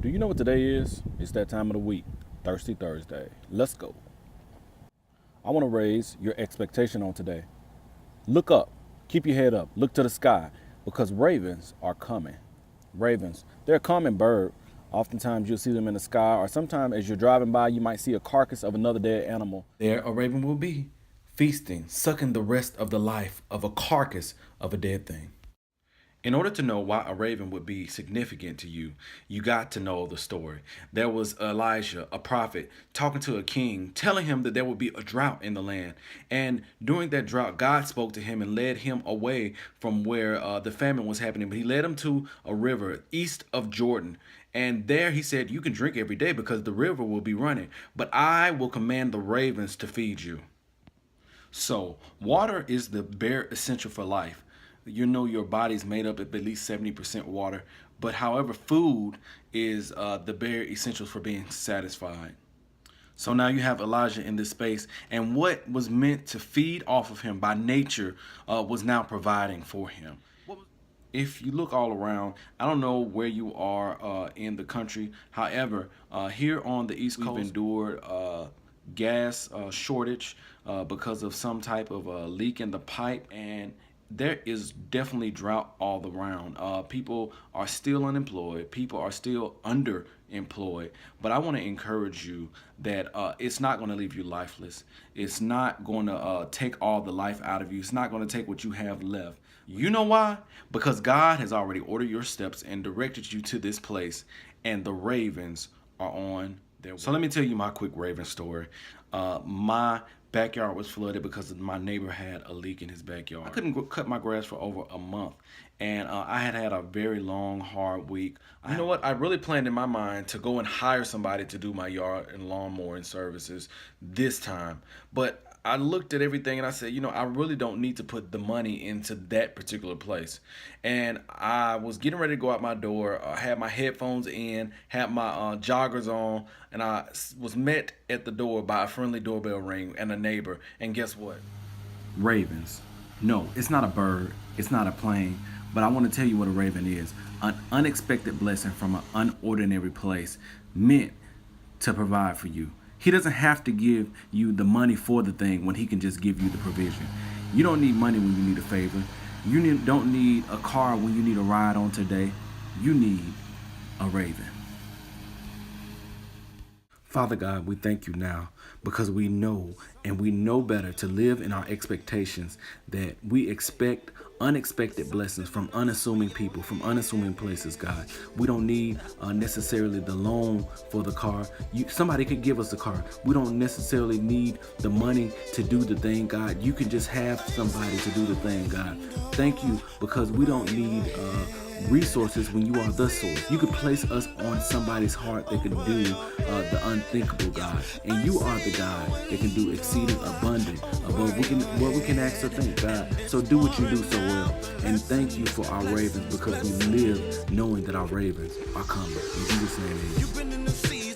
Do you know what today is? It's that time of the week, Thirsty Thursday. Let's go. I want to raise your expectation on today. Look up, keep your head up, look to the sky, because ravens are coming. Ravens, they're a common bird. Oftentimes you'll see them in the sky, or sometimes as you're driving by, you might see a carcass of another dead animal. There a raven will be, feasting, sucking the rest of the life of a carcass of a dead thing. In order to know why a raven would be significant to you, you got to know the story. There was Elijah, a prophet, talking to a king, telling him that there would be a drought in the land. And during that drought, God spoke to him and led him away from where the famine was happening. But he led him to a river east of Jordan. And there he said, you can drink every day because the river will be running. But I will command the ravens to feed you. So water is the bare essential for life. You know your body's made up of at least 70% water, but however, food is the bare essentials for being satisfied. So now you have Elijah in this space, and what was meant to feed off of him by nature was now providing for him. If you look all around, I don't know where you are in the country. However, here on the East Coast, we've endured gas shortage because of some type of leak in the pipe, and there is definitely drought all around. People are still unemployed. People are still underemployed. But I want to encourage you that it's not going to leave you lifeless. It's not going to take all the life out of you. It's not going to take what you have left. You know why? Because God has already ordered your steps and directed you to this place, and the ravens are on their way. So let me tell you my quick raven story. My backyard was flooded because my neighbor had a leak in his backyard. I couldn't cut my grass for over a month, and I had a very long, hard week. You know what? I really planned in my mind to go and hire somebody to do my yard and lawn mowing services this time, but I looked at everything and I said, you know, I really don't need to put the money into that particular place. And I was getting ready to go out my door, had my headphones in, had my joggers on, and I was met at the door by a friendly doorbell ring and a neighbor. And guess what? Ravens. No, it's not a bird. It's not a plane. But I want to tell you what a raven is. An unexpected blessing from an unordinary place meant to provide for you. He doesn't have to give you the money for the thing when he can just give you the provision. You don't need money when you need a favor. You don't need a car when you need a ride on today. You need a raven. Father God, we thank you now because we know and we know better to live in our expectations, that we expect unexpected blessings from unassuming people, from unassuming places, God. We don't need necessarily the loan for the car. Somebody could give us the car. We don't necessarily need the money to do the thing, God. You can just have somebody to do the thing, God. Thank you because we don't need resources when you are the source. You could place us on somebody's heart that can do the unthinkable, God. And you are the God that can do exceeding abundant above what we can ask or think, God. So do what you do so well. And thank you for our ravens, because we live knowing that our ravens are coming. In Jesus' name, amen.